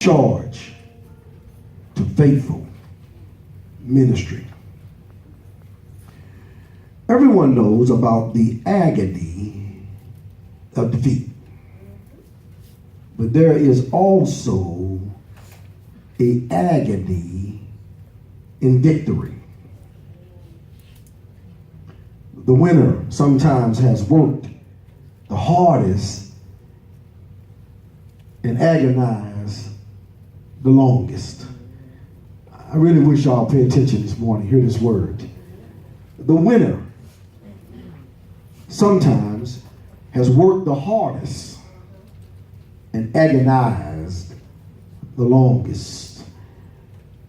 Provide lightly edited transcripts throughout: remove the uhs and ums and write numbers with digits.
charge to faithful ministry. Everyone knows about the agony of defeat. But there is also an agony in victory. The winner sometimes has worked the hardest and agonized the longest. I really wish y'all pay attention this morning. Hear this word. The winner sometimes has worked the hardest and agonized the longest.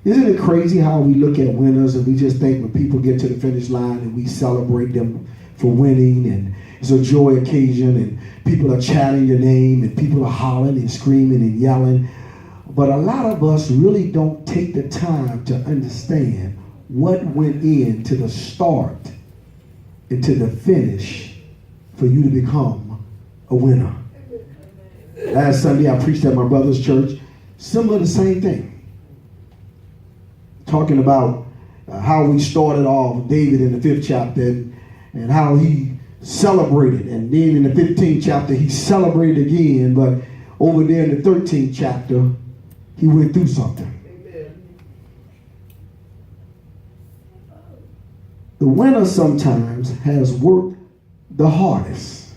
Isn't it crazy how we look at winners and we just think when people get to the finish line and we celebrate them for winning, and it's a joy occasion and people are chanting your name and people are hollering and screaming and yelling. But a lot of us really don't take the time to understand what went into the start and to the finish for you to become a winner. Last Sunday I preached at my brother's church. Similar, the same thing. Talking about how we started off David in the 5th chapter and how he celebrated. And then in the 15th chapter he celebrated again. But over there in the 13th chapter he went through something. The winner sometimes has worked the hardest.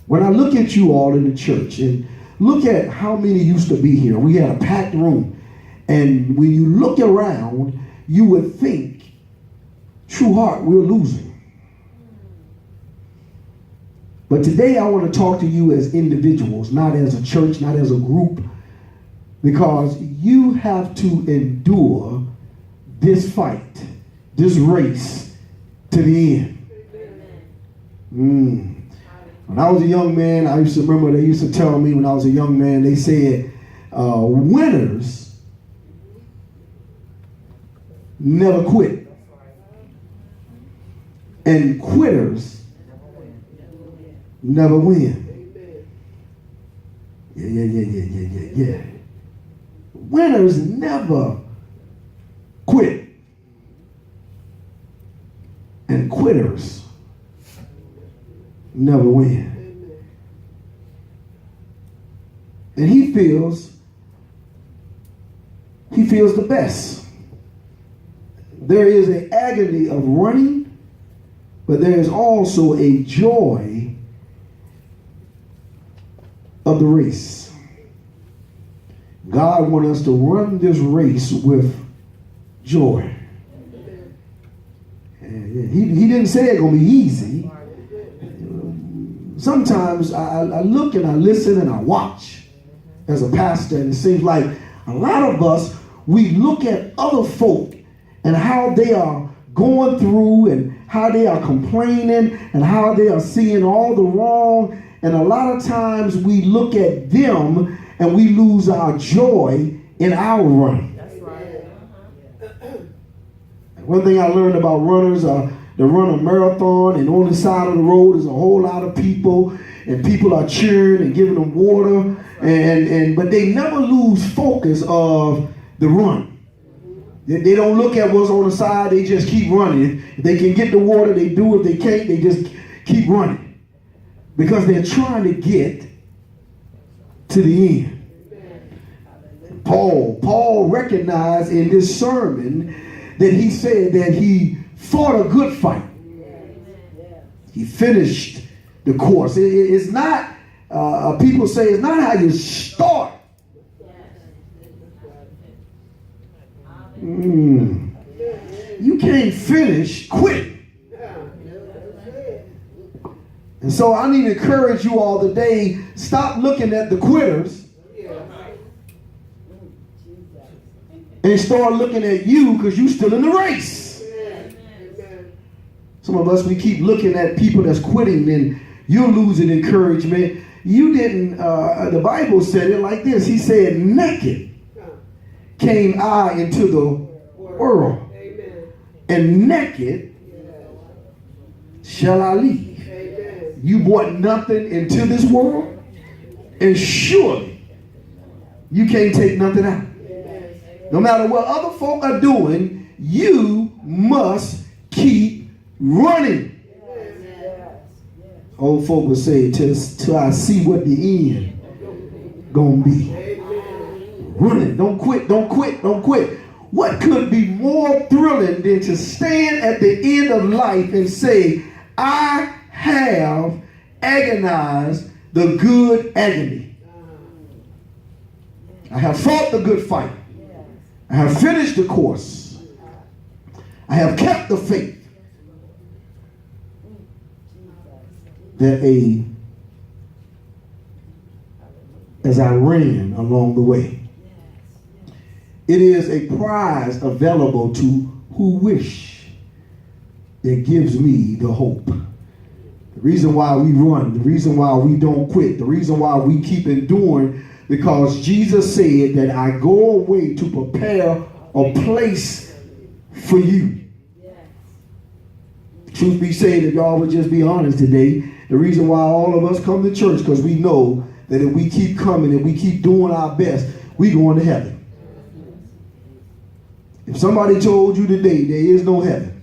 When I look at you all in the church and look at how many used to be here, we had a packed room. And when you look around, you would think, true heart, we're losing. But today I want to talk to you as individuals, not as a church, not as a group, because you have to endure this fight, this race to the end. When I was a young man, I used to remember they used to tell me when I was a young man, they said, winners never quit. And quitters never win. Yeah. Winners never quit. And quitters never win. And he feels the best. There is an agony of running, but there is also a joy of the race. God wants us to run this race with joy. And he didn't say it's going to be easy. Sometimes I look and I listen and I watch as a pastor, and it seems like a lot of us, we look at other folk and how they are going through and how they are complaining and how they are seeing all the wrong. And a lot of times we look at them and we lose our joy in our run. That's right. One thing I learned about runners, they run a marathon, and on the side of the road is a whole lot of people, and people are cheering and giving them water, but they never lose focus of the run. They don't look at what's on the side, they just keep running. If they can get the water, they do. If they can't, they just keep running. Because they're trying to get to the end. Paul recognized in this sermon that he said that he fought a good fight. He finished the course. It's not, people say it's not how you start. You can't finish quit. And so I need to encourage you all today, stop looking at the quitters and start looking at you, because you're still in the race. Some of us, we keep looking at people that's quitting and you're losing encouragement. You didn't, the Bible said it like this. He said, naked came I into the world, and naked shall I leave. You brought nothing into this world, and surely You can't take nothing out. No matter what other folk are doing, you must keep running. Old folk would say, till I see what the end gonna be. Running. Don't quit, don't quit, don't quit. What could be more thrilling than to stand at the end of life and say, I have agonized the good agony. I have fought the good fight. I have finished the course. I have kept the faith. That as I ran along the way. It is a prize available to who wish. That gives me the hope. The reason why we run, the reason why we don't quit, the reason why we keep enduring, because Jesus said that I go away to prepare a place for you. Truth be said, if y'all would just be honest today, the reason why all of us come to church, because we know that if we keep coming and we keep doing our best, we going to heaven. If somebody told you today there is no heaven,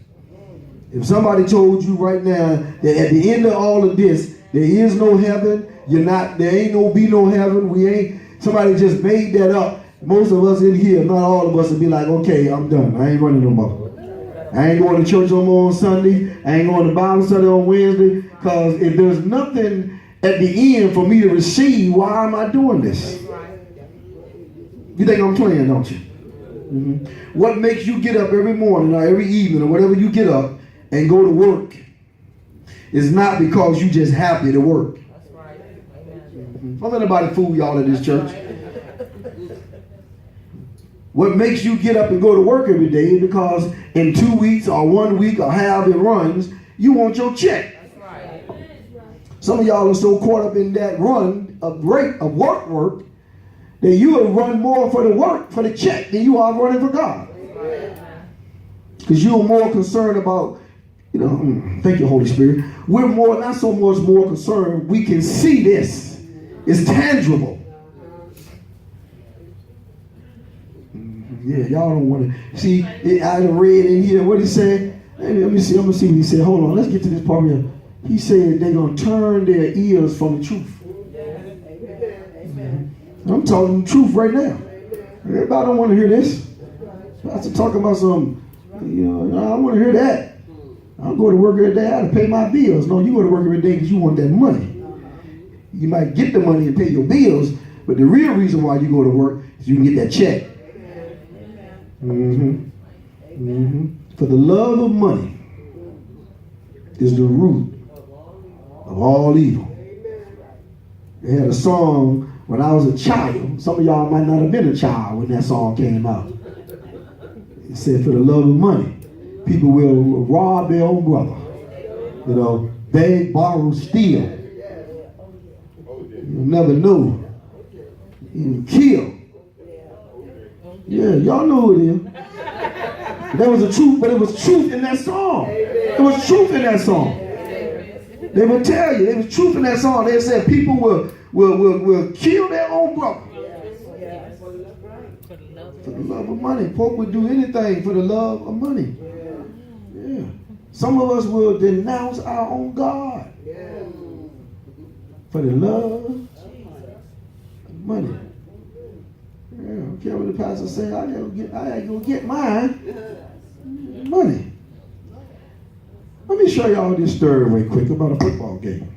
if somebody told you right now that at the end of all of this there is no heaven, there ain't no heaven, somebody just made that up. Most of us in here, not all of us, would be like, okay, I'm done. I ain't running no more. I ain't going to church no more on Sunday. I ain't going to Bible study on Wednesday. Because if there's nothing at the end for me to receive, why am I doing this? You think I'm playing, don't you? Mm-hmm. What makes you get up every morning or every evening or whatever you get up and go to work is not because you just happy to work. That's right. Mm-hmm. Don't let anybody fool y'all in this church. What makes you get up and go to work every day is because in 2 weeks or 1 week or however it runs, you want your check. That's right. Some of y'all are so caught up in that run of work that you will run more for the work, for the check, than you are running for God. Because you're more concerned about, thank you, Holy Spirit. We're not so much more concerned. We can see this. It's tangible. Yeah, y'all don't want to see. I read in here what he said. Let me see. I'm gonna see what he said. Hold on. Let's get to this part here. He said they're gonna turn their ears from the truth. I'm talking the truth right now. Everybody don't want to hear this. Pastor talking about some. I want to hear that. I'm going to work every day. I have to pay my bills. No, you go to work every day because you want that money. You might get the money and pay your bills, but the real reason why you go to work is you can get that check. For the love of money is the root of all evil. They had a song when I was a child. Some of y'all might not have been a child when that song came out. It said, for the love of money, people will rob their own brother. Beg, borrow, steal. You'll never know. Even kill. Yeah, y'all know who it is. There was a truth, but it was truth in that song. There was truth in that song. They will tell you, there was truth in that song. They said people will kill their own brother. For the love of money. Folk would do anything for the love of money. Yeah. Some of us will denounce our own God for the love of money. Yeah, I don't care what the pastor say. I gotta go get mine. Money. Let me show y'all this story real quick about a football game.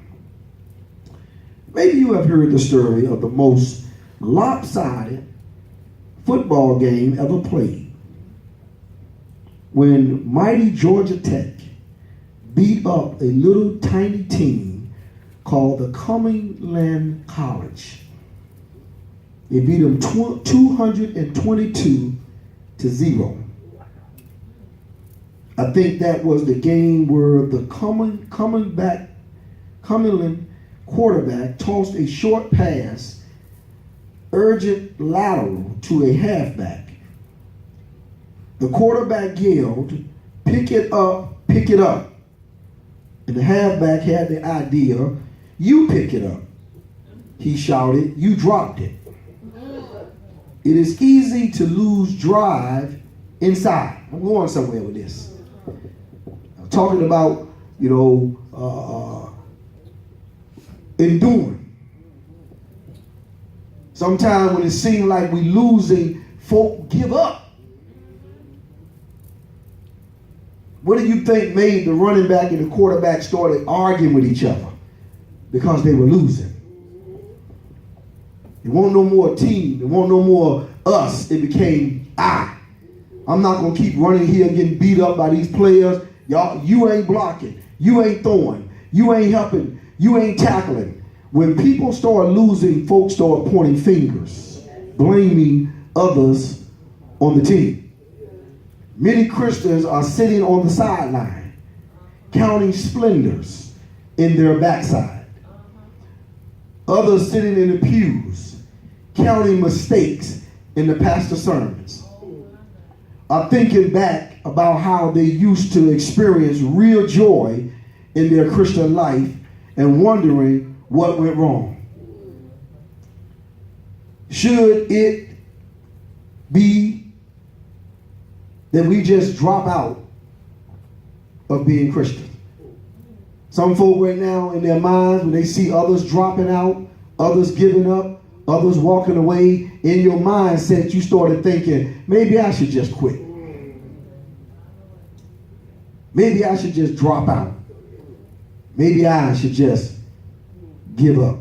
Maybe you have heard the story of the most lopsided football game ever played. When mighty Georgia Tech beat up a little tiny team called the Cumberland College. They beat them 222-0. I think that was the game where the Cumberland quarterback tossed a short pass, urgent lateral to a halfback. The quarterback yelled, "Pick it up, pick it up." And the halfback had the idea, "You pick it up." He shouted, "You dropped it." It is easy to lose drive inside. I'm going somewhere with this. I'm talking about, enduring. Sometimes when it seems like we losing, folk give up. What do you think made the running back and the quarterback started arguing with each other? Because they were losing. It won't no more team. It won't no more us. It became I. I'm not going to keep running here getting beat up by these players. Y'all, you ain't blocking. You ain't throwing. You ain't helping. You ain't tackling. When people start losing, folks start pointing fingers, blaming others on the team. Many Christians are sitting on the sideline, counting splendors in their backside. Others sitting in the pews, counting mistakes in the pastor's sermons. Are thinking back about how they used to experience real joy in their Christian life and wondering what went wrong. Should it be that we just drop out of being Christian? Some folk right now in their minds, when they see others dropping out, others giving up, others walking away, in your mindset you started thinking, maybe I should just quit. Maybe I should just drop out. Maybe I should just give up.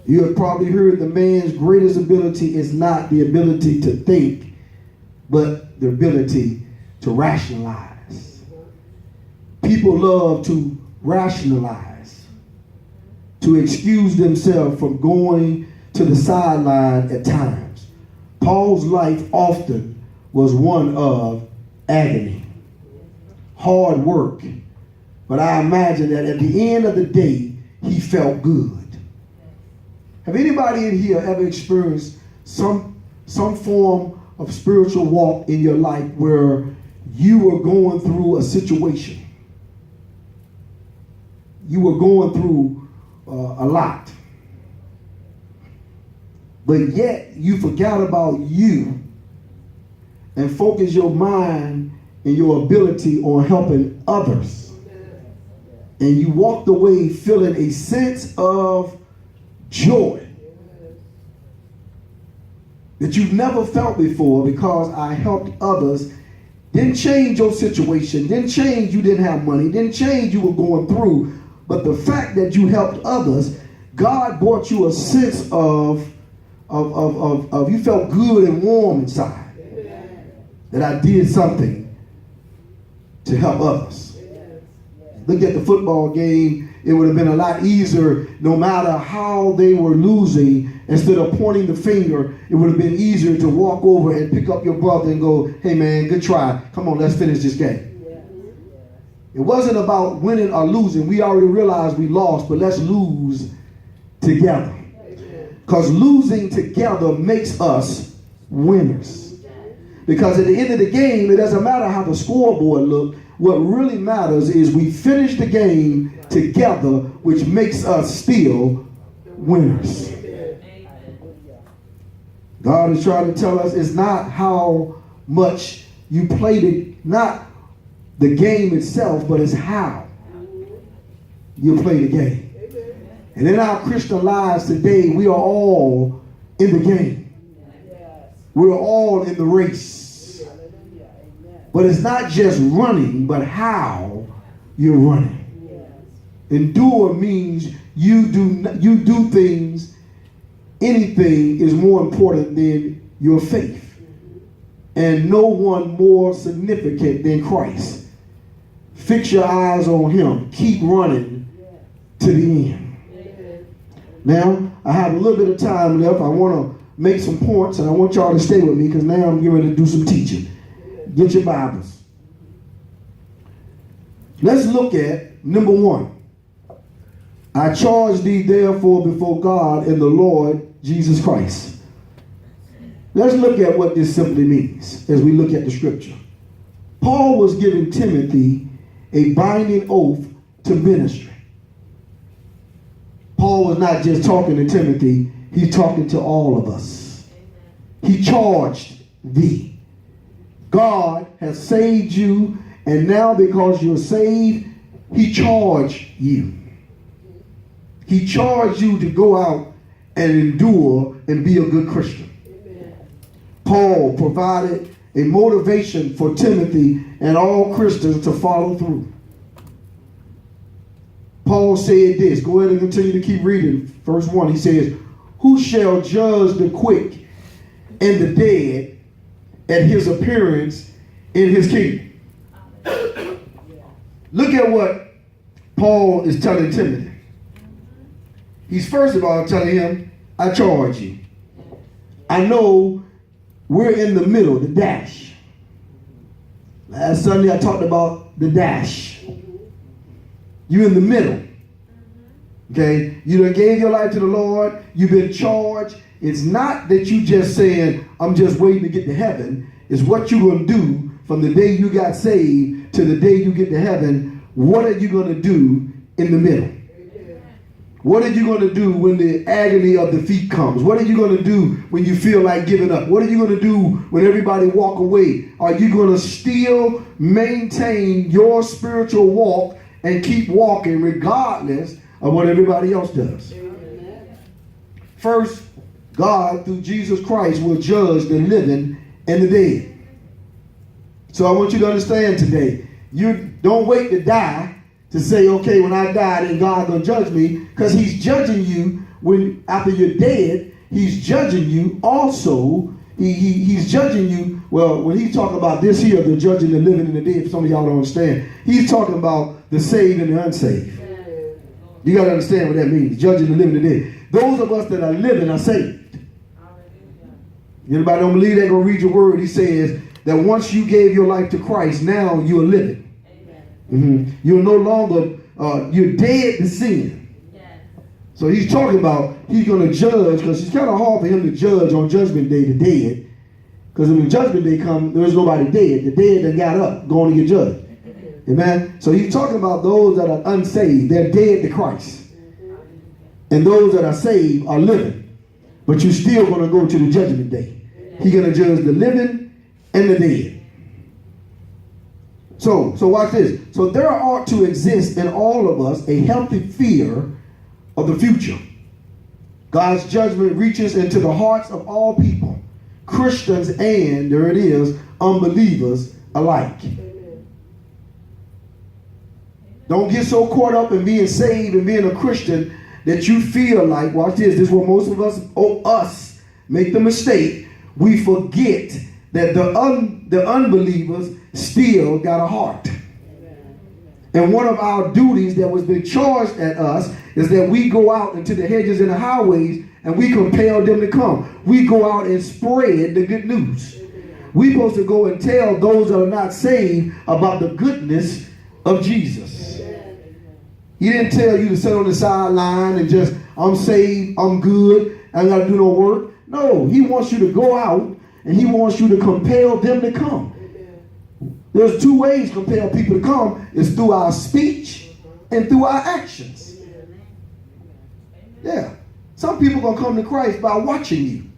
You have probably heard the man's greatest ability is not the ability to think, but the ability to rationalize. People love to rationalize, to excuse themselves from going to the sideline at times. Paul's life often was one of agony, hard work, but I imagine that at the end of the day, he felt good. Have anybody in here ever experienced some form of spiritual walk in your life where you were going through a situation? You were going through a lot. But yet you forgot about you and focused your mind and your ability on helping others. And you walked away feeling a sense of joy that you've never felt before because I helped others. Didn't change your situation, didn't change you didn't have money, didn't change you were going through, but the fact that you helped others, God brought you a sense of you felt good and warm inside. That I did something to help others. Look at the football game. It would have been a lot easier no matter how they were losing. Instead of pointing the finger, it would have been easier to walk over and pick up your brother and go, hey man, good try. Come on, let's finish this game. It wasn't about winning or losing. We already realized we lost, but let's lose together. Because losing together makes us winners. Because at the end of the game, it doesn't matter how the scoreboard looked. What really matters is we finish the game together, which makes us still winners. God is trying to tell us it's not how much you played it, not the game itself, but it's how you play the game. And in our Christian lives today, we are all in the game. We're all in the race. But it's not just running, but how you're running. Endure means you do things, anything is more important than your faith. And no one more significant than Christ. Fix your eyes on him. Keep running to the end. Now, I have a little bit of time left. I want to make some points, and I want y'all to stay with me because now I'm getting ready to do some teaching. Get your Bibles. Let's look at number 1. I charge thee therefore before God and the Lord Jesus Christ. Let's look at what this simply means as we look at the scripture. Paul was giving Timothy a binding oath to ministry. Paul was not just talking to Timothy, he's talking to all of us. he charged thee. God has saved you, and now because you're saved, he charged you. He charged you to go out and endure and be a good Christian. Amen. Paul provided a motivation for Timothy and all Christians to follow through. Paul said this. Go ahead and continue to keep reading. Verse 1, he says, who shall judge the quick and the dead at his appearance in his kingdom? Look at what Paul is telling Timothy. He's first of all telling him, I charge you. I know we're in the middle, the dash. Last Sunday I talked about the dash. You're in the middle. Okay? You done gave your life to the Lord. You've been charged. It's not that you just saying, I'm just waiting to get to heaven. It's what you're going to do from the day you got saved to the day you get to heaven. What are you going to do in the middle? What are you going to do when the agony of defeat comes? What are you going to do when you feel like giving up? What are you going to do when everybody walk away? Are you going to still maintain your spiritual walk and keep walking regardless of what everybody else does? First, God, through Jesus Christ, will judge the living and the dead. So I want you to understand today, you don't wait to die to say, okay, when I die, then God gonna judge me, because he's judging you when after you're dead. He's judging you also. He's judging you. Well, when he's talking about this here, the judging the living and the dead, some of y'all don't understand. He's talking about the saved and the unsaved. You got to understand what that means, judging the living and the dead. Those of us that are living are saved. Anybody don't believe that? Go read your word. He says that once you gave your life to Christ, now you're living. You're no longer, you're dead to sin. So he's talking about he's going to judge, because it's kind of hard for him to judge on judgment day the dead. Because when judgment day comes, there's nobody dead. The dead that got up going to get judged. Amen. So he's talking about those that are unsaved. They're dead to Christ. And those that are saved are living. But you're still going to go to the judgment day. He's going to judge the living and the dead. So watch this. So there ought to exist in all of us a healthy fear of the future. God's judgment reaches into the hearts of all people, Christians and, there it is, unbelievers alike. Don't get so caught up in being saved and being a Christian that you feel like, watch this, this is where most of us make the mistake. We forget that the unbelievers still got a heart. And one of our duties that was been charged at us is that we go out into the hedges and the highways and we compel them to come. We go out and spread the good news. We're supposed to go and tell those that are not saved about the goodness of Jesus. He didn't tell you to sit on the sideline and just, I'm saved, I'm good, I ain't got to do no work. No, he wants you to go out and he wants you to compel them to come. There's two ways to compel people to come. It's through our speech and through our actions. Yeah. Some people are going to come to Christ by watching you.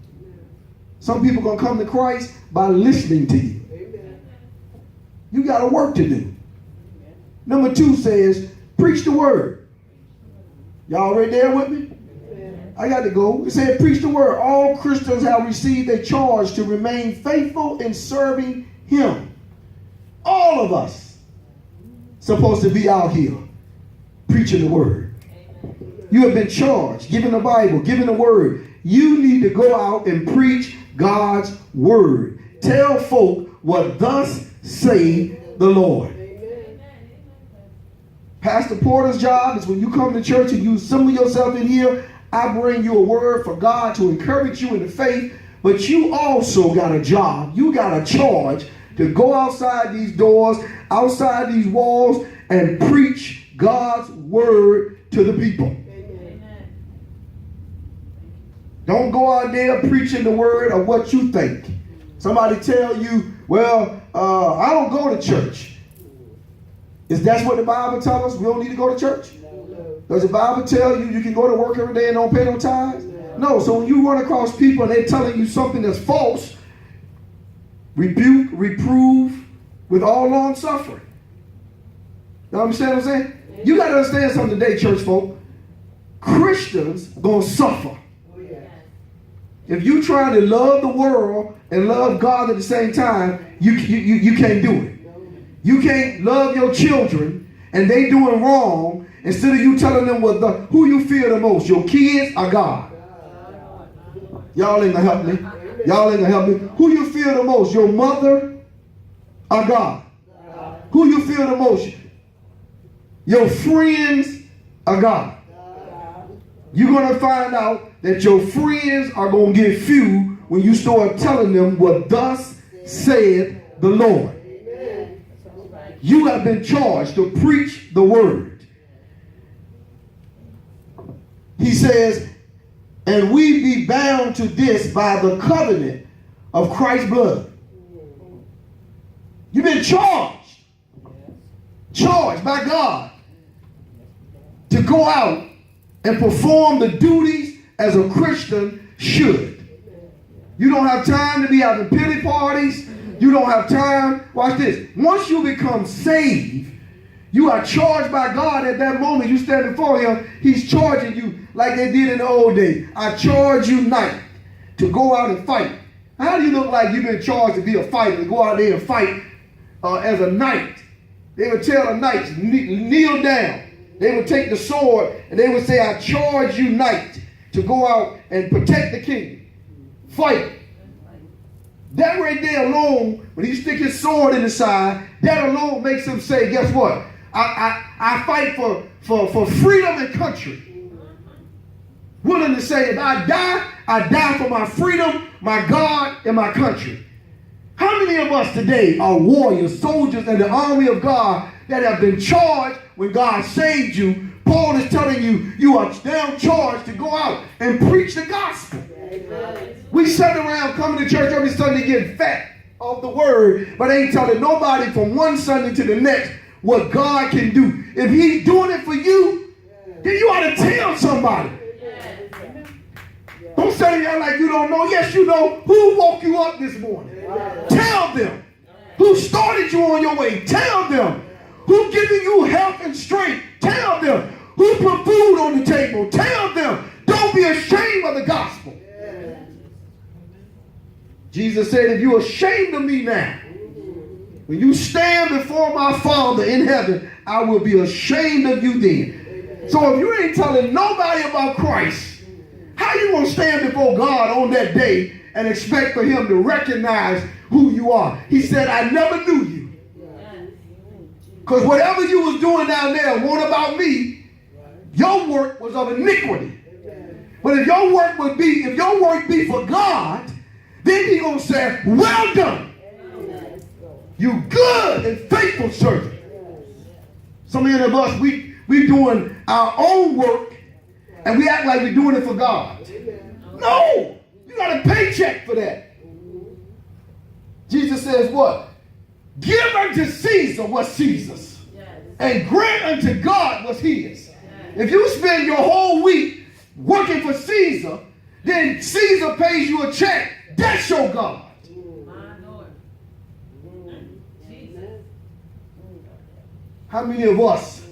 Some people are going to come to Christ by listening to you. You got a work to do. Number 2 says, preach the word. Y'all right there with me? I got to go. It said, preach the word. All Christians have received a charge to remain faithful in serving him. All of us supposed to be out here preaching the word. You have been charged, given the Bible, given the word. You need to go out and preach God's word. Tell folk what thus say the Lord. Pastor Porter's job is when you come to church and you assemble yourself in here, I bring you a word for God to encourage you in the faith, but you also got a job. You got a charge to go outside these doors, outside these walls, and preach God's word to the people. Amen. Don't go out there preaching the word of what you think. Somebody tell you, well, I don't go to church. Is that what the Bible tells us? We don't need to go to church? Does the Bible tell you you can go to work every day and don't pay no tithes? No, so when you run across people and they're telling you something that's false, rebuke, reprove with all long suffering. You understand what I'm saying? You got to understand something today, church folk. Christians going to suffer. If you try to love the world and love God at the same time, you can't do it. You can't love your children and they doing wrong instead of you telling them who you fear the most, your kids or God. Y'all ain't gonna help me. Y'all ain't gonna help me. Who you fear the most, your mother or God? Who you fear the most, your friends or God? You're going to find out that your friends are going to get few when you start telling them what thus said the Lord. You have been charged to preach the word. He says, and we be bound to this by the covenant of Christ's blood. You've been charged by God to go out and perform the duties as a Christian should. You don't have time to be having pity parties. You don't have time. Watch this. Once you become saved, you are charged by God at that moment. You stand before him. He's charging you like they did in the old days. I charge you knight to go out and fight. How do you look like you've been charged to be a fighter, to go out there and fight as a knight? They would tell the knights, kneel down. They would take the sword and they would say, I charge you knight to go out and protect the king. Fight. That right there alone, when he stick his sword in the side, that alone makes him say, guess what? I fight for freedom and country. Willing to say, if I die for my freedom, my God, and my country. How many of us today are warriors, soldiers in the army of God that have been charged when God saved you? Paul is telling you, you are now charged to go out and preach the gospel. We sit around coming to church every Sunday getting fat off the word, but ain't telling nobody from one Sunday to the next what God can do. If he's doing it for you, then you ought to tell somebody. Don't sit there like you don't know. Yes, you know. Who woke you up this morning? Tell them. Who started you on your way? Tell them. Who giving you health and strength? Tell them. Who put food on the table? Tell them. Don't be ashamed of the gospel. Jesus said, if you're ashamed of me now, when you stand before my Father in heaven, I will be ashamed of you then. So if you ain't telling nobody about Christ, how you going to stand before God on that day and expect for him to recognize who you are? He said, I never knew you. Because whatever you was doing down there weren't about me. Your work was of iniquity. But if your work be for God, then he's going to say, well done. You good and faithful servant. Some of us, we doing our own work and we act like we're doing it for God. No, you got a paycheck for that. Jesus says what? Give unto Caesar what's Caesar's, and grant unto God what's his. If you spend your whole week working for Caesar, then Caesar pays you a check. That's your God. How many of us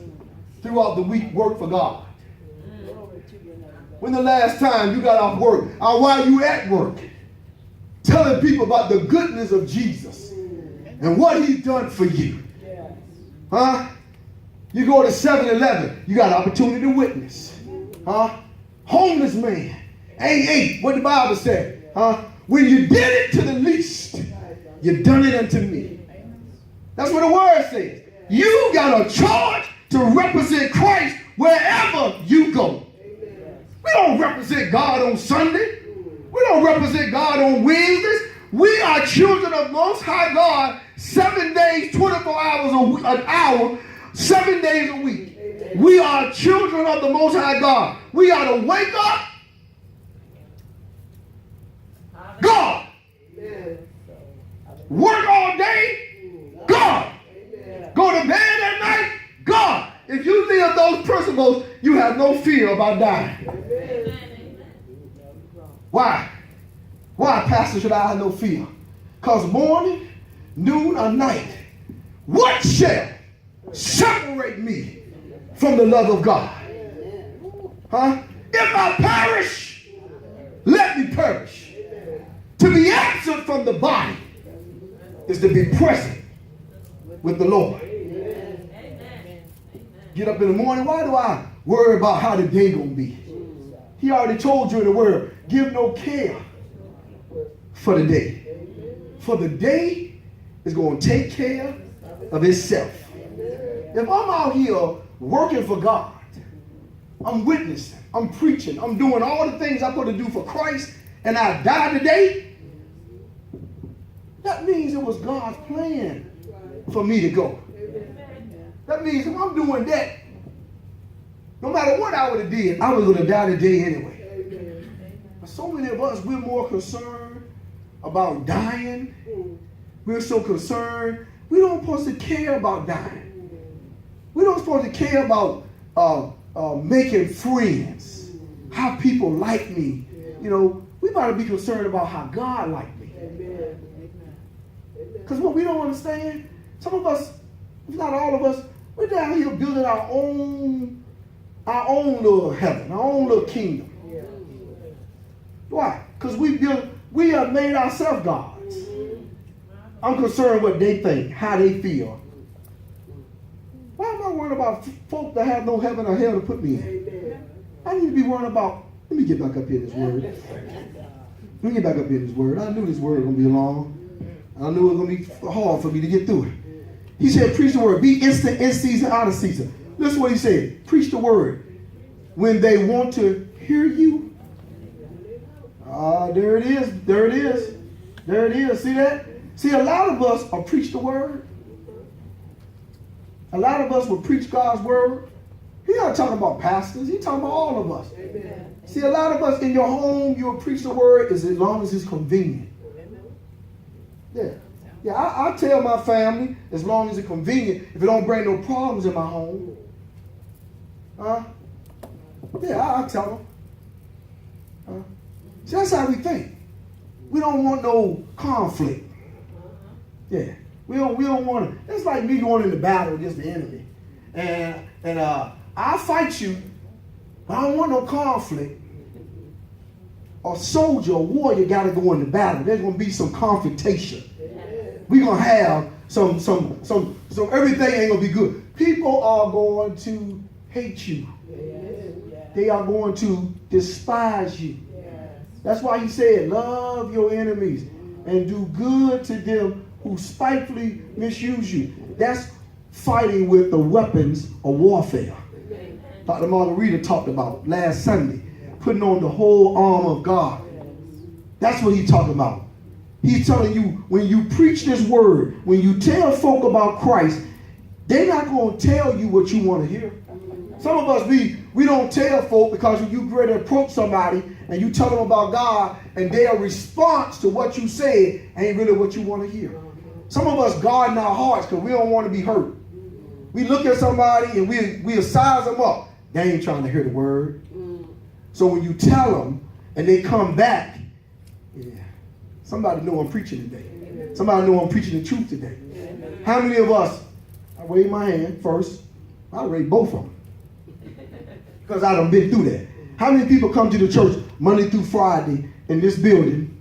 throughout the week work for God? When the last time you got off work, or while you at work, telling people about the goodness of Jesus and what he's done for you? Huh? You go to 7-Eleven, you got an opportunity to witness. Huh? Homeless man, ain't what the Bible said. Huh? When you did it to the least, you done it unto me. That's what the word says. You got a charge to represent Christ wherever you go. We don't represent God on Sunday. We don't represent God on Wednesdays. We are children of Most High God 7 days, 24 hours an hour, 7 days a week. We are children of the Most High God. We are to wake up. God. Work all day. God. Go to bed at night. God. If you live those principles, you have no fear about dying. Why? Why, Pastor, should I have no fear? Because morning, noon, or night, what shall separate me from the love of God? Huh? If I perish, let me perish. To be absent from the body is to be present with the Lord. Get up in the morning. Why do I worry about how the day gonna be? He already told you in the word, give no care for the day. For the day is going to take care of itself. If I'm out here working for God, I'm witnessing, I'm preaching, I'm doing all the things I'm going to do for Christ, and I die today, that means it was God's plan for me to go. That means if I'm doing that, no matter what I would have did, I was going to die today anyway. But so many of us, we're more concerned about dying. We're so concerned. We don't supposed to care about dying. We don't supposed to care about making friends, how people like me. You know, we got to be concerned about how God liked me. Because what we don't understand, some of us, if not all of us, we're down here building our own little heaven, our own little kingdom. Why? Because we have made ourselves gods. I'm concerned what they think, how they feel. Why am I worried about folk that have no heaven or hell to put me in? I need to be worried about, let me get back up here in this word. Let me get back up here in this word. I knew this word was going to be long. I knew it was going to be hard for me to get through it. He said, preach the word. Be instant, in season, out of season. Listen what he said. Preach the word. When they want to hear you. There it is. There it is. There it is. See that? See, a lot of us will preach the word. A lot of us will preach God's word. He's not talking about pastors. He's talking about all of us. Amen. See, a lot of us in your home, you'll preach the word as long as it's convenient. Yeah. Yeah, I tell my family, as long as it's convenient, if it don't bring no problems in my home. Yeah, I tell them. See, that's how we think. We don't want no conflict. Yeah. We don't want to. It's like me going into battle against the enemy. And I'll fight you, but I don't want no conflict. A soldier, a warrior got to go into battle. There's going to be some confrontation. We're going to have some everything ain't going to be good. People are going to hate you. They are going to despise you. That's why he said, love your enemies and do good to them who spitefully misuse you. That's fighting with the weapons of warfare. Dr. Margarita talked about last Sunday, putting on the whole armor of God. That's what he's talking about. He's telling you, when you preach this word, when you tell folk about Christ, they're not going to tell you what you want to hear. Some of us, we don't tell folk because when you ready to approach somebody and you tell them about God and their response to what you said ain't really what you want to hear. Some of us guard in our hearts because we don't want to be hurt. We look at somebody and we'll size them up. They ain't trying to hear the word. So when you tell them and they come back, yeah, somebody know I'm preaching today. Somebody know I'm preaching the truth today. How many of us, I raise my hand first, I raise both of them. Because I done been through that. How many people come to the church Monday through Friday in this building?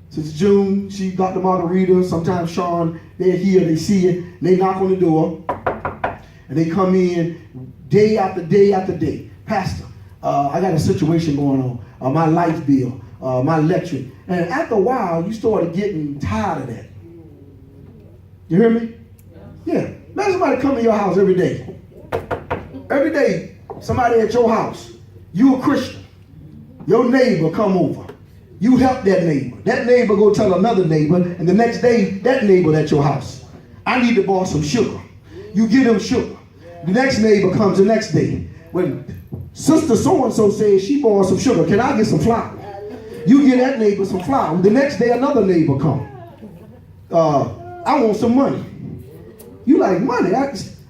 Since June, she got the Margarita, sometimes Sean, they're here, they see it, and they knock on the door, and they come in day after day after day. Pastor, I got a situation going on, my light bill, my electric. And after a while, you started getting tired of that. You hear me? Yeah. Let somebody come to your house every day. Every day. Somebody at your house, you a Christian, your neighbor come over, you help that neighbor go tell another neighbor, and the next day, that neighbor at your house, I need to borrow some sugar. You give them sugar. The next neighbor comes the next day. When sister so-and-so says she borrowed some sugar, can I get some flour? You give that neighbor some flour. The next day, another neighbor come. I want some money. You like money?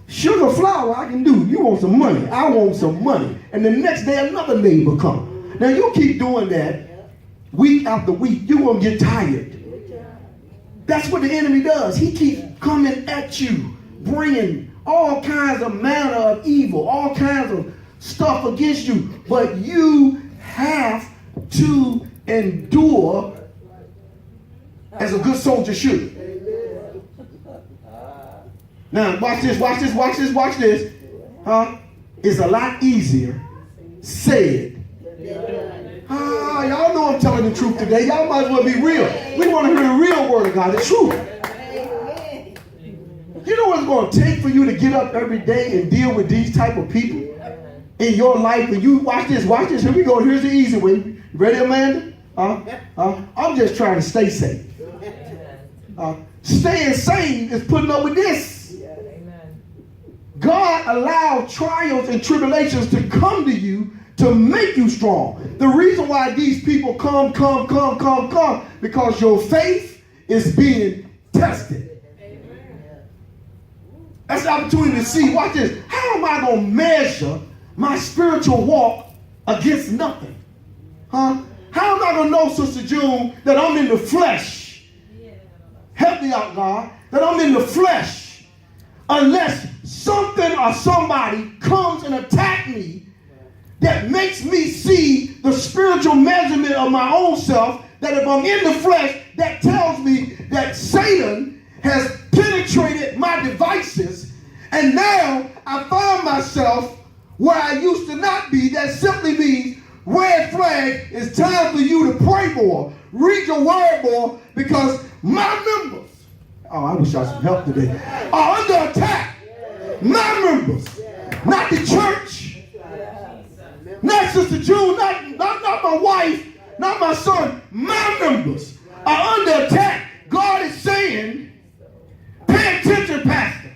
Sugar, flour, I can do. You want some money. I want some money. And the next day, another neighbor come. Now, you keep doing that week after week, you're going to get tired. That's what the enemy does. He keeps coming at you, bringing all kinds of manner of evil, all kinds of stuff against you. But you have to endure as a good soldier should. Now, watch this. It's a lot easier said. Y'all know I'm telling the truth today. Y'all might as well be real. We want to hear the real word of God, the truth. You know what it's going to take for you to get up every day and deal with these type of people in your life? And you watch this. Here we go. Here's the easy way. You ready, Amanda? I'm just trying to stay safe. Staying sane is putting up with this. God allowed trials and tribulations to come to you to make you strong. The reason why these people come, because your faith is being tested. That's the opportunity to see. Watch this. How am I going to measure my spiritual walk against nothing? How am I going to know, Sister June, that I'm in the flesh? Help me out, God. That I'm in the flesh. Unless something or somebody comes and attack me that makes me see the spiritual measurement of my own self, that if I'm in the flesh, that tells me that Satan has penetrated my devices, and now I find myself where I used to not be. That simply means, red flag, it's time for you to pray more, read your word more, because my members, I wish I had some help today, are under attack. My members, not the church, not Sister June, not my wife, not my son. My members are under attack. God is saying, pay attention, Pastor.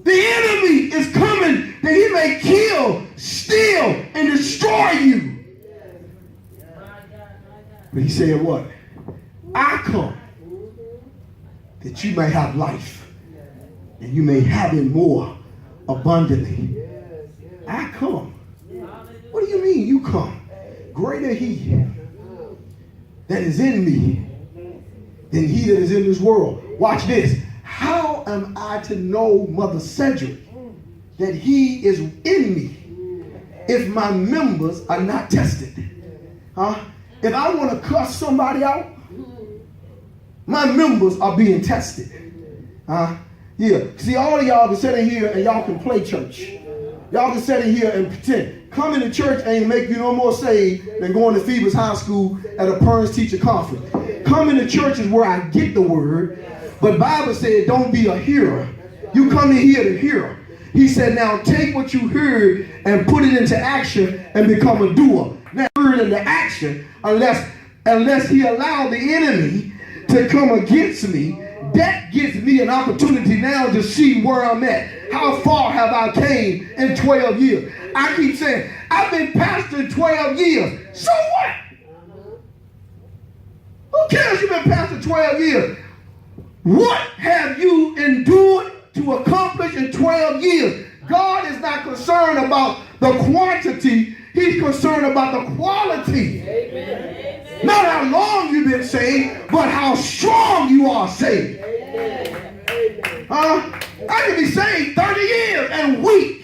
The enemy is coming that he may kill, steal, and destroy you. But he said what? I come that you may have life, and you may have it more abundantly. I come. What do you mean you come? Greater he that is in me than he that is in this world. Watch this. How am I to know, Mother Cedric, that he is in me if my members are not tested? If I want to cuss somebody out, my members are being tested. See, all of y'all can sit in here and y'all can play church. Y'all can sit in here and pretend. Coming to church ain't make you no more saved than going to Phoebus High School at a parents teacher conference. Coming to church is where I get the word, but Bible said don't be a hearer. You come in here to hear. He said now take what you heard and put it into action and become a doer. Now heard into action unless he allowed the enemy to come against me. That gives me an opportunity now to see where I'm at. How far have I came in 12 years? I keep saying, I've been pastor 12 years. So what? Who cares you've been pastor 12 years? What have you endured to accomplish in 12 years? God is not concerned about the quantity. He's concerned about the quality. Amen. Not how long you've been saved, but how strong you are saved. I can be saved 30 years and weak.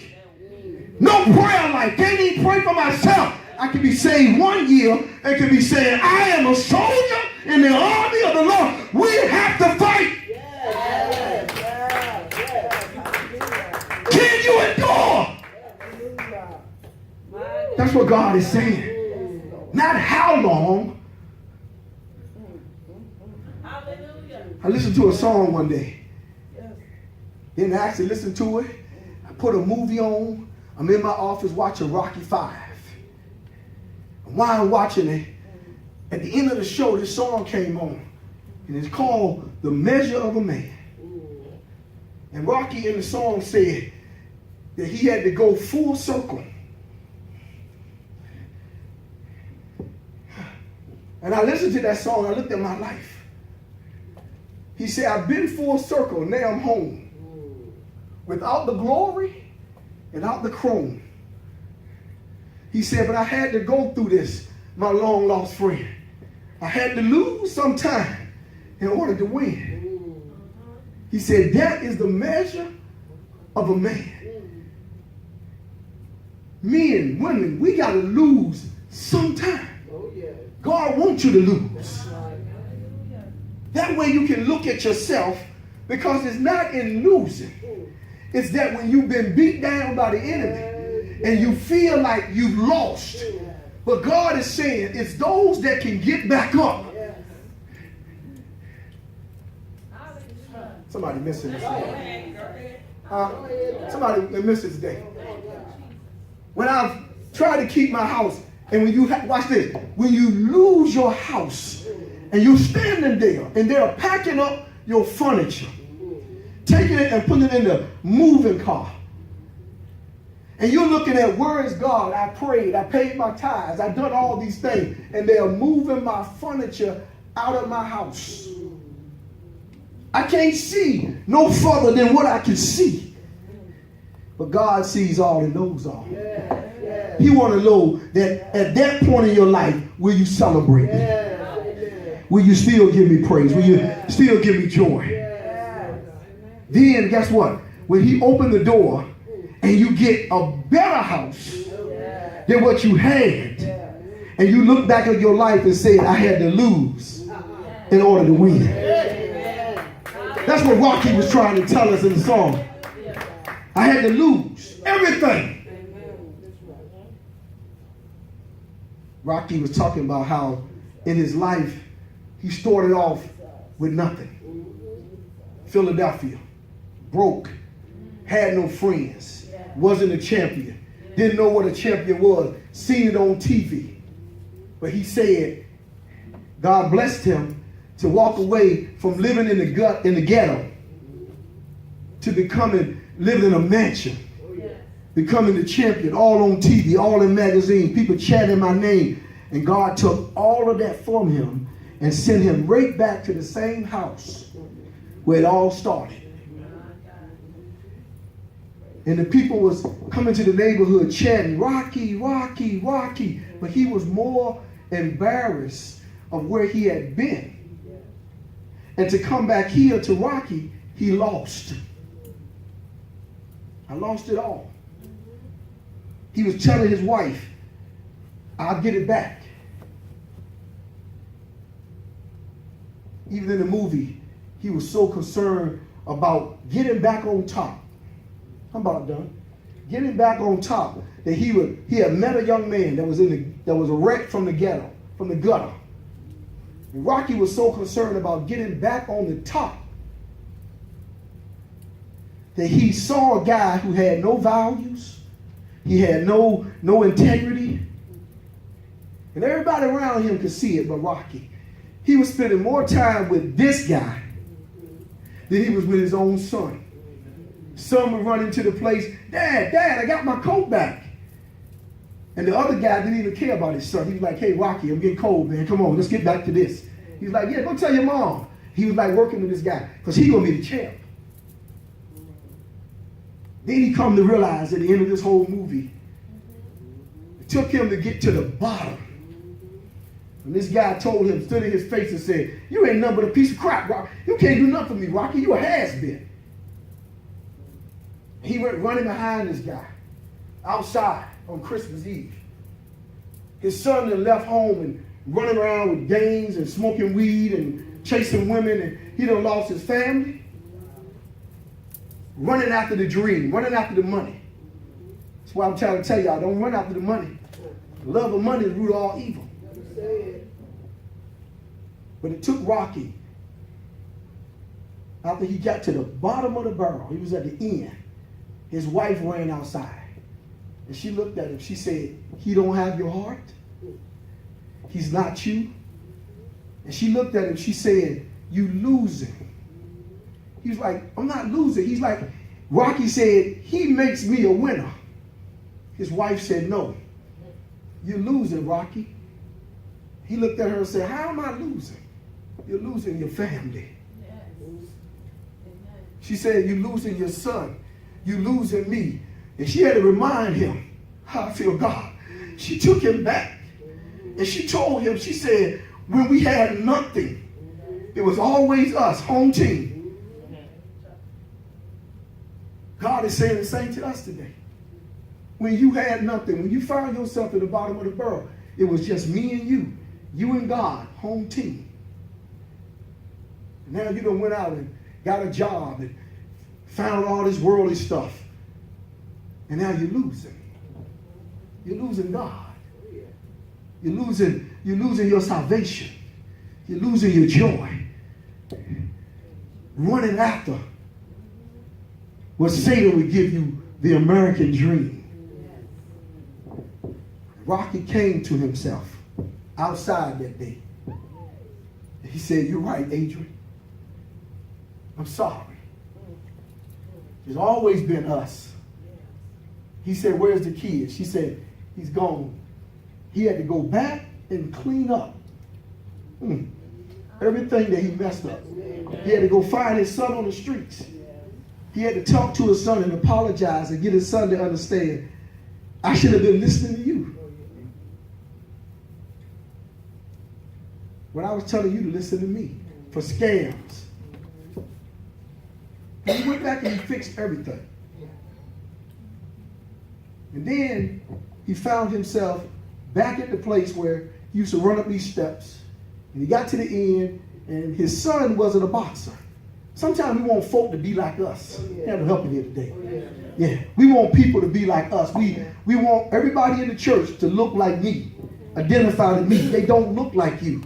No prayer life. Can't even pray for myself. I can be saved 1 year and can be saying, I am a soldier in the army of the Lord. We have to fight. Can you endure? That's what God is saying. Not how long. I listened to a song one day. Didn't actually listen to it. I put a movie on. I'm in my office watching Rocky V. And while I'm watching it, at the end of the show, this song came on. And it's called The Measure of a Man. And Rocky in the song said that he had to go full circle. And I listened to that song. I looked at my life. He said, I've been full circle. Now I'm home. Without the glory, without the chrome. He said, but I had to go through this my long lost friend. I had to lose some time in order to win. He said, that is the measure of a man. Men, women, we got to lose sometime. God wants you to lose. That way you can look at yourself, because it's not in losing. It's that when you've been beat down by the enemy and you feel like you've lost. But God is saying it's those that can get back up. Somebody missing this today. Somebody missed it today. When I've tried to keep my house, and when you watch this, when you lose your house and you're standing there and they're packing up your furniture, taking it and putting it in the moving car, and you're looking at, where is God? I prayed, I paid my tithes, I've done all these things, and they are moving my furniture out of my house. I can't see no further than what I can see. But God sees all and knows all. He want to know that at that point in your life, will you celebrate me? Will you still give me praise? Will you still give me joy? Then guess what? When he opened the door and you get a better house than what you had, and you look back at your life and say, I had to lose in order to win. That's what Rocky was trying to tell us in the song. I had to lose everything. Rocky was talking about how in his life he started off with nothing. Philadelphia, broke, had no friends, wasn't a champion, didn't know what a champion was, seen it on TV. But he said God blessed him to walk away from living in the ghetto to living in a mansion, becoming the champion, all on TV, all in magazines, people chanting my name. And God took all of that from him and sent him right back to the same house where it all started. And the people was coming to the neighborhood chanting, Rocky, Rocky, Rocky. But he was more embarrassed of where he had been. And to come back here to Rocky, he lost. I lost it all. He was telling his wife, I'll get it back. Even in the movie, he was so concerned about getting back on top. I'm about done. Getting back on top, that he had met a young man that was a wreck from the ghetto, from the gutter. And Rocky was so concerned about getting back on the top that he saw a guy who had no values, he had no integrity, and everybody around him could see it but Rocky. He was spending more time with this guy than he was with his own son. Son would run into the place, Dad, I got my coat back. And the other guy didn't even care about his son. He was like, hey, Rocky, I'm getting cold, man. Come on, let's get back to this. He was like, yeah, go tell your mom. He was like working with this guy because he's going to be the champ. Then he come to realize at the end of this whole movie, it took him to get to the bottom. And this guy told him, stood in his face and said, you ain't nothing but a piece of crap, Rocky. You can't do nothing for me, Rocky. You a has-been. He went running behind this guy outside on Christmas Eve. His son had left home and running around with gangs and smoking weed and chasing women, and he done lost his family. Running after the dream, running after the money. That's why I'm trying to tell y'all, don't run after the money. The love of money is the root of all evil. But it took Rocky, after he got to the bottom of the barrel, he was at the end, his wife ran outside. And she looked at him, she said, he don't have your heart? He's not you? And she looked at him, she said, you losing. He was like, I'm not losing. He's like, Rocky said, he makes me a winner. His wife said, no, you're losing, Rocky. He looked at her and said, how am I losing? You're losing your family. Yes. She said, you're losing your son. You're losing me. And she had to remind him how I feel God. She took him back And she told him, she said, when we had nothing, it was always us, home team. God is saying the same to us today. When you had nothing, when you found yourself at the bottom of the barrel, it was just me and you and God, home team. And now you done went out and got a job and found all this worldly stuff. And now you're losing. You're losing God. You're losing your salvation. You're losing your joy. Running after what Satan would give you, the American dream. Rocky came to himself outside that day. And he said, you're right, Adrian. I'm sorry. It's always been us. He said, where's the kids? She said, he's gone. He had to go back and clean up everything that he messed up. He had to go find his son on the streets. He had to talk to his son and apologize and get his son to understand, I should have been listening to you. When I was telling you to listen to me for scams. And he went back and he fixed everything. And then he found himself back at the place where he used to run up these steps. And he got to the end, and his son wasn't a boxer. Sometimes we want folk to be like us. Have help in here today. Yeah, we want people to be like us. We want everybody in the church to look like me, identify with me. They don't look like you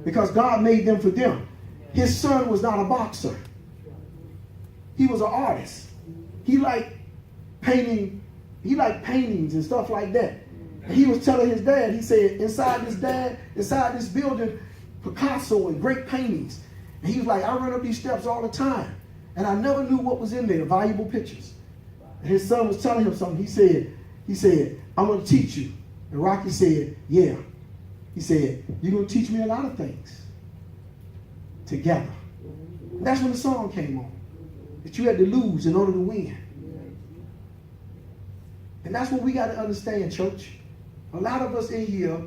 because God made them for them. His son was not a boxer. He was an artist. He liked painting. He liked paintings and stuff like that. And he was telling his dad, he said, inside this building, Picasso and great paintings. And he was like, I run up these steps all the time. And I never knew what was in there, valuable pictures. And his son was telling him something. He said, I'm going to teach you. And Rocky said, yeah. He said, you're going to teach me a lot of things. Together. And that's when the song came on. That you had to lose in order to win. And that's what we got to understand, church. A lot of us in here,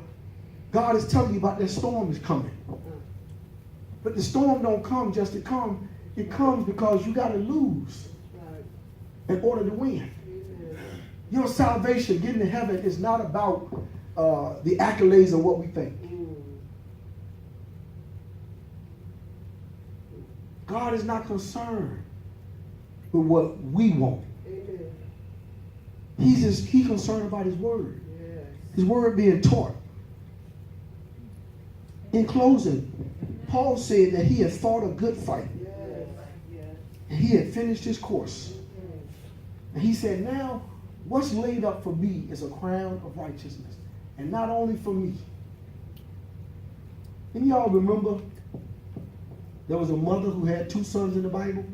God is telling you about that storm is coming. But the storm don't come just to come. It comes because you got to lose in order to win. Your salvation, getting to heaven, is not about the accolades of what we think. God is not concerned with what we want. He's concerned about his word. His word being taught. In closing, Paul said that he had fought a good fight. And he had finished his course. And he said, now what's laid up for me is a crown of righteousness. And not only for me. And y'all remember there was a mother who had two sons in the Bible.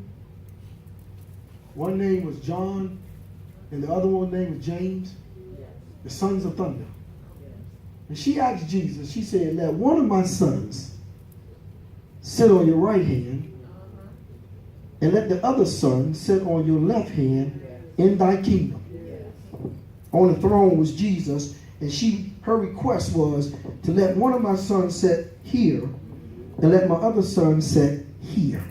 One name was John and the other one name was James, the sons of thunder. And she asked Jesus, she said, let one of my sons sit on your right hand and let the other son sit on your left hand in thy kingdom. On the throne was Jesus, and her request was to let one of my sons sit here and let my other son sit here.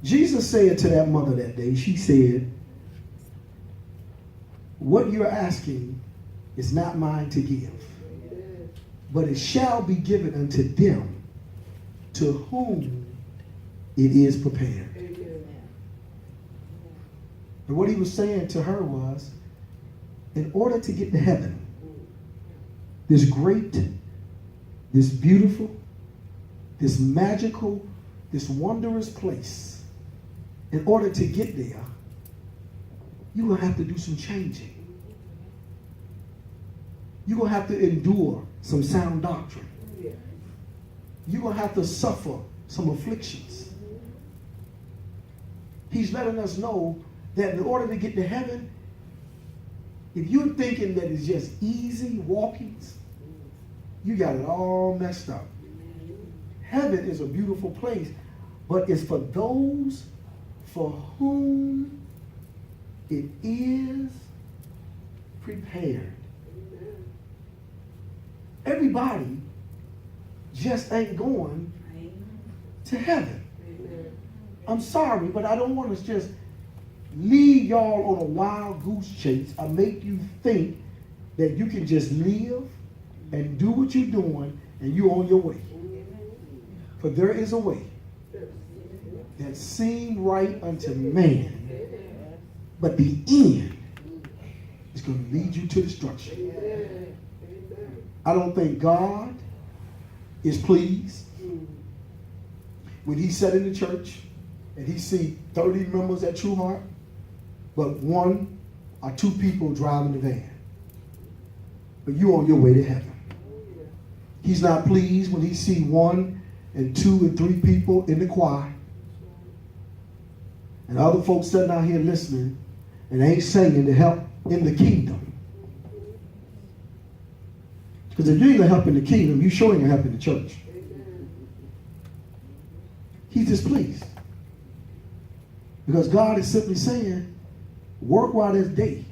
Jesus said to that mother that day, she said, what you're asking is not mine to give, but it shall be given unto them to whom it is prepared. And what he was saying to her was, in order to get to heaven, this great, this beautiful, this magical, this wondrous place, in order to get there, you're going to have to do some changing. You're going to have to endure some sound doctrine. You're going to have to suffer some afflictions. He's letting us know that in order to get to heaven, if you're thinking that it's just easy walkings, you got it all messed up. Heaven is a beautiful place, but it's for those for whom it is prepared. everybody just ain't going to heaven. I'm sorry, but I don't want to just leave y'all on a wild goose chase. I make you think that you can just live and do what you're doing and you're on your way. For there is a way that seemed right unto man, but the end is going to lead you to destruction. I don't think God is pleased when he sat in the church and he see 30 members at True Heart, but one or two people driving the van. But you on your way to heaven. He's not pleased when he see 1 and 2 and 3 people in the choir, and other folks sitting out here listening and ain't singing to help in the kingdom. Because if you ain't gonna help in the kingdom, you sure ain't gonna help in the church. He's displeased. Because God is simply saying, work while there's day.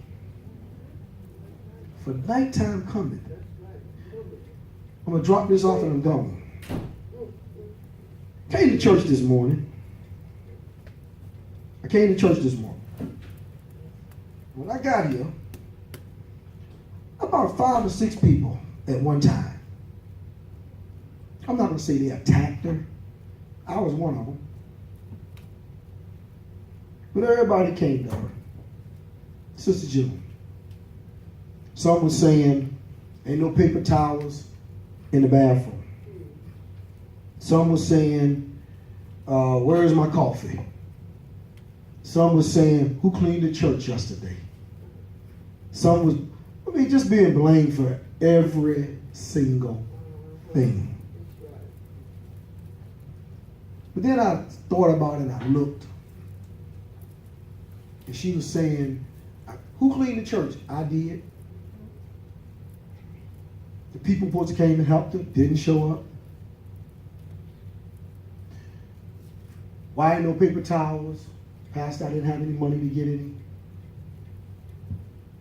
For nighttime coming. I'm going to drop this off and I'm gone. Came to church this morning. I came to church this morning. When I got here, about 5 or 6 people at one time. I'm not going to say they attacked her. I was one of them. But everybody came to her. Sister June. Some was saying, ain't no paper towels in the bathroom. Some was saying, where's my coffee? Some was saying, who cleaned the church yesterday? Some was, just being blamed for every single thing. But then I thought about it and I looked. And she was saying, who cleaned the church? I did. The people supposed to came and helped her, didn't show up. Why ain't no paper towels? Pastor, I didn't have any money to get any.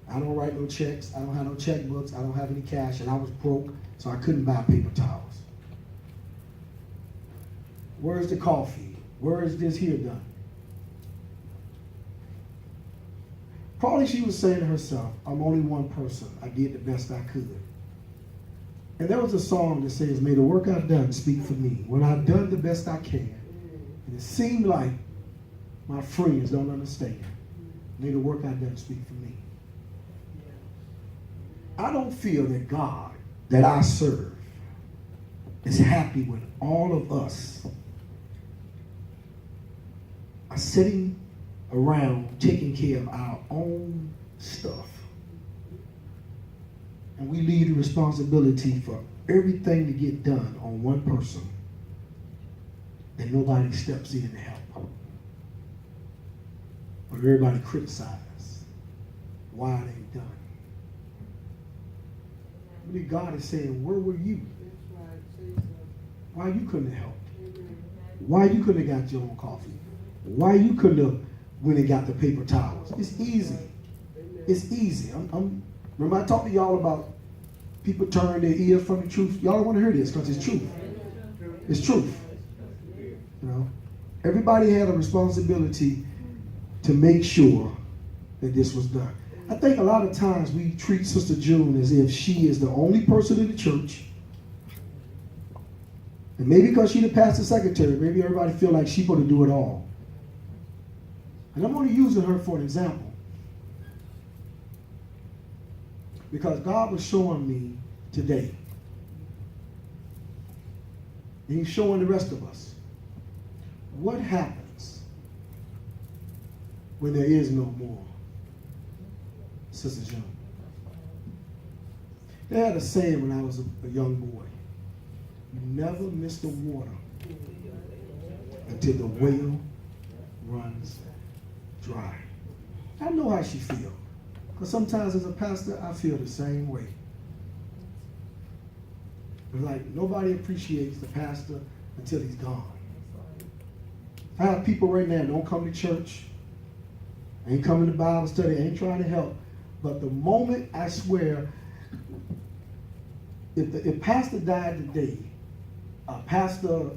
I don't write no checks. I don't have no checkbooks. I don't have any cash. And I was broke, so I couldn't buy paper towels. Where's the coffee? Where is this here done? Probably she was saying to herself, I'm only one person. I did the best I could. And there was a song that says, may the work I've done speak for me. When I've done the best I can, and it seemed like my friends don't understand, may the work I've done speak for me. I don't feel that God that I serve is happy when all of us are sitting around taking care of our own stuff. And we leave the responsibility for everything to get done on one person. And nobody steps in to help. But everybody criticizes why it ain't done. Really, God is saying, where were you? Why you couldn't have helped? Why you couldn't have got your own coffee? Why you couldn't have went and got the paper towels? It's easy. It's easy. Remember I talked to y'all about people turning their ears from the truth? Y'all don't want to hear this because it's truth. It's truth. You know, everybody had a responsibility to make sure that this was done. I think a lot of times we treat Sister June as if she is the only person in the church. And maybe because she's the pastor secretary, maybe everybody feel like she's going to do it all. And I'm only using her for an example. Because God was showing me today. And he's showing the rest of us. What happens when there is no more Sister June? They had a saying when I was a young boy. You never miss the water until the well runs dry. I know how she feels. Because sometimes as a pastor, I feel the same way. It's like nobody appreciates the pastor until he's gone. I have people right now that don't come to church, ain't coming to Bible study, ain't trying to help. But the moment, I swear, if pastor died today, pastor,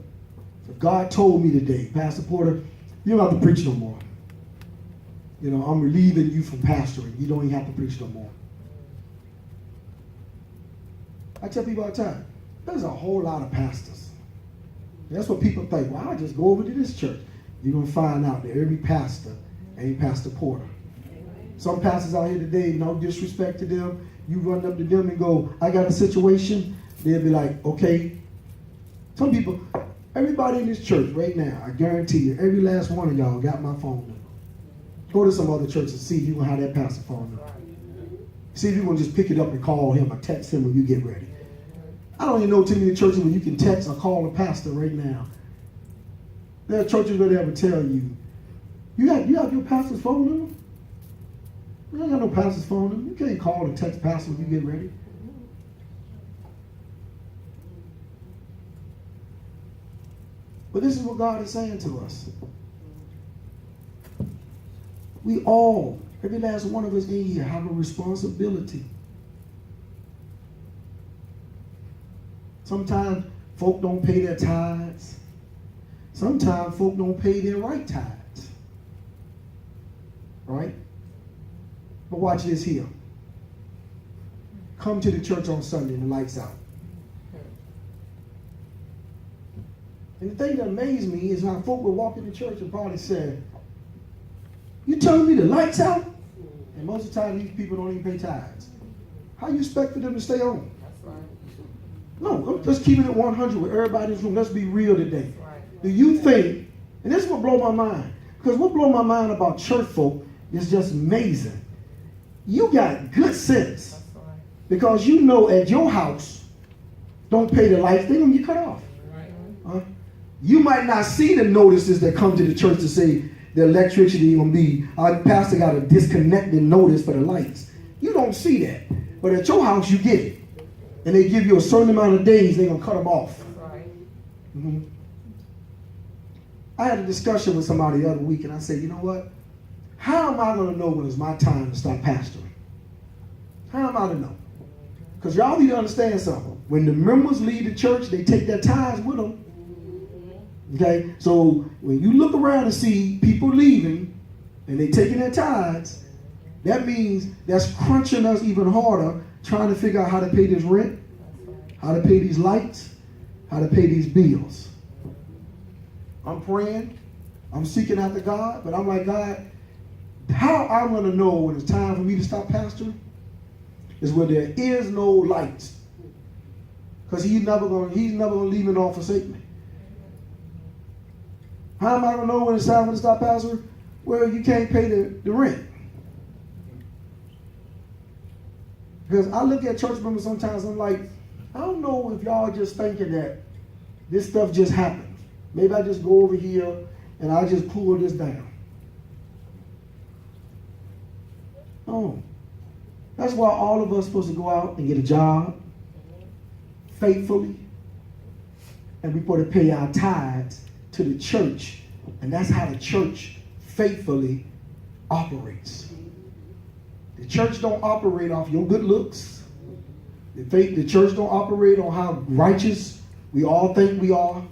if God told me today, Pastor Porter, you don't have to preach no more. You know, I'm relieving you from pastoring. You don't even have to preach no more. I tell people all the time, there's a whole lot of pastors. That's what people think. Well, I'll just go over to this church. You're going to find out that every pastor ain't Pastor Porter. Some pastors out here today, no disrespect to them, you run up to them and go, I got a situation. They'll be like, okay. Some people, everybody in this church right now, I guarantee you, every last one of y'all got my phone number. Go to some other church and see if you can have that pastor phone number. See if you can just pick it up and call him or text him when you get ready. I don't even know too many churches where you can text or call a pastor right now. There are churches where they ever tell you, you have your pastor's phone number? You ain't got no pastor's phone number. You can't call and text pastor when you get ready. But this is what God is saying to us. We all, every last one of us in here, have a responsibility. Sometimes folk don't pay their tithes. Sometimes folk don't pay their right tithes. Right? But watch this here. Come to the church on Sunday and the lights out. And the thing that amazed me is how folk would walk into church and probably say, you telling me the lights out? And most of the time these people don't even pay tithes. How you expect for them to stay on? No, I'm just keeping it 100 with everybody in this room. Let's be real today. Do you think, and this is what blow my mind, because what blow my mind about church folk is just amazing. You got good sense because you know at your house, don't pay the lights, they're going to get cut off. You might not see the notices that come to the church to say the electricity is going to be, our pastor got a disconnected notice for the lights. You don't see that. But at your house, you get it. And they give you a certain amount of days, they're going to cut them off. Mm-hmm. I had a discussion with somebody the other week, and I said, you know what? How am I going to know when it's my time to stop pastoring? How am I to know? Because y'all need to understand something. When the members leave the church, they take their tithes with them. Okay? So when you look around and see people leaving, and they taking their tithes, that means that's crunching us even harder, trying to figure out how to pay this rent, how to pay these lights, how to pay these bills. I'm praying, I'm seeking after God, but I'm like, God, how I'm going to know when it's time for me to stop pastoring is when there is no lights. Because he's never going to leave me nor forsake me. How am I going to know when it's time for me to stop pastoring? Well, you can't pay the rent. Because I look at church members sometimes, I'm like, I don't know if y'all just thinking that this stuff just happens. Maybe I just go over here and I just pull this down. No. That's why all of us are supposed to go out and get a job faithfully. And we're supposed to pay our tithes to the church. And that's how the church faithfully operates. The church don't operate off your good looks. The church don't operate on how righteous we all think we are.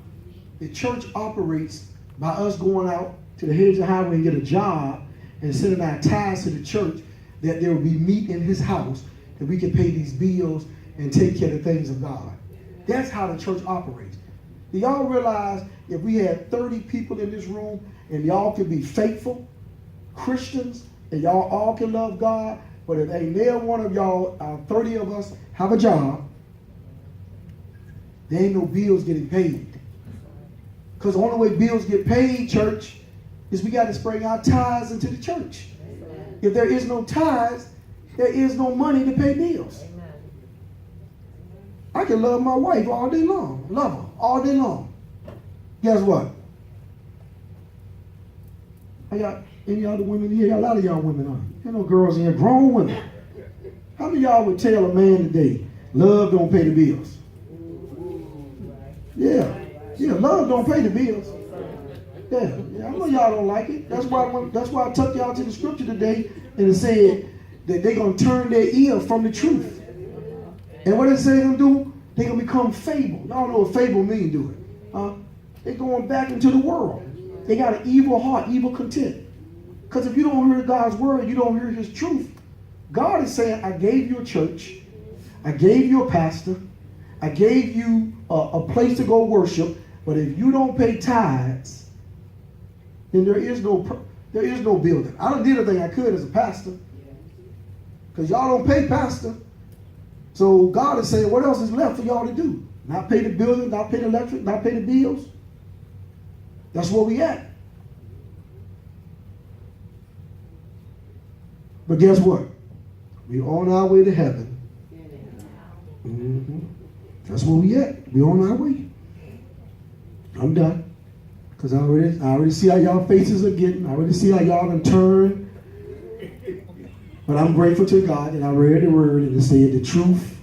The church operates by us going out to the hedge of highway and get a job and sending our tithes to the church, that there will be meat in his house, that we can pay these bills and take care of the things of God. That's how the church operates. Do y'all realize if we had 30 people in this room and y'all could be faithful Christians and y'all all can love God, but if ain't there one of y'all, 30 of us, have a job, there ain't no bills getting paid. Because the only way bills get paid, church, is we got to bring our tithes into the church. Amen. If there is no tithes, there is no money to pay bills. Amen. I can love my wife all day long. Love her all day long. Guess what? I got any other women here? A lot of y'all women on it. You know, girls in here, grown women. How many of y'all would tell a man today, love don't pay the bills? Yeah. Yeah, love don't pay the bills. Yeah, I know y'all don't like it. That's why I took y'all to the scripture today and it said that they're going to turn their ear from the truth. And what it say them do? They're going to become fable. Y'all know what fable mean, do it? They're going back into the world. They got an evil heart, evil content. Because if you don't hear God's word, you don't hear his truth. God is saying, I gave you a church. I gave you a pastor. I gave you a place to go worship. But if you don't pay tithes, then there is no building. I done did everything I could as a pastor. Because y'all don't pay pastor. So God is saying, what else is left for y'all to do? Not pay the building, not pay the electric, not pay the bills. That's where we at. But guess what? We're on our way to heaven. Mm-hmm. That's where we at. We're on our way. I'm done. Because I already see how y'all faces are getting. I already see how y'all done turn. But I'm grateful to God that I read the word and it said the truth.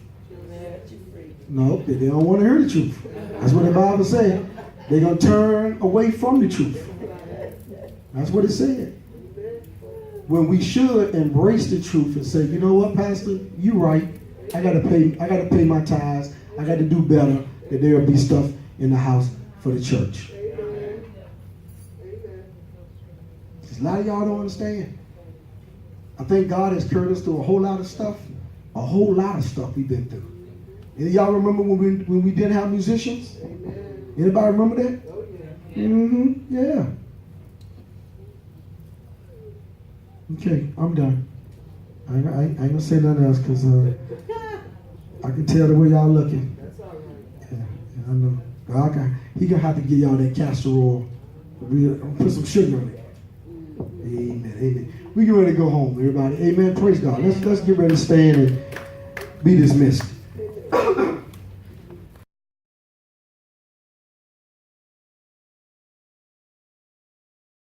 No, they don't want to hear the truth. That's what the Bible said. They're going to turn away from the truth. That's what it said. When we should embrace the truth and say, you know what, Pastor, you're right. I gotta pay my tithes. I got to do better, that there'll be stuff in the house for the church. A lot of y'all don't understand. I think God has carried us through a whole lot of stuff. A whole lot of stuff we've been through. And y'all remember when we didn't have musicians? Anybody remember that? Mm-hmm. Yeah. Okay, I'm done. I ain't gonna say nothing else because I can tell the way y'all looking. That's all right. Yeah, I know. He gonna have to give y'all that castor oil. Put some sugar on it. Amen. Amen. We get ready to go home, everybody. Amen. Praise God. Let's get ready to stand and be dismissed.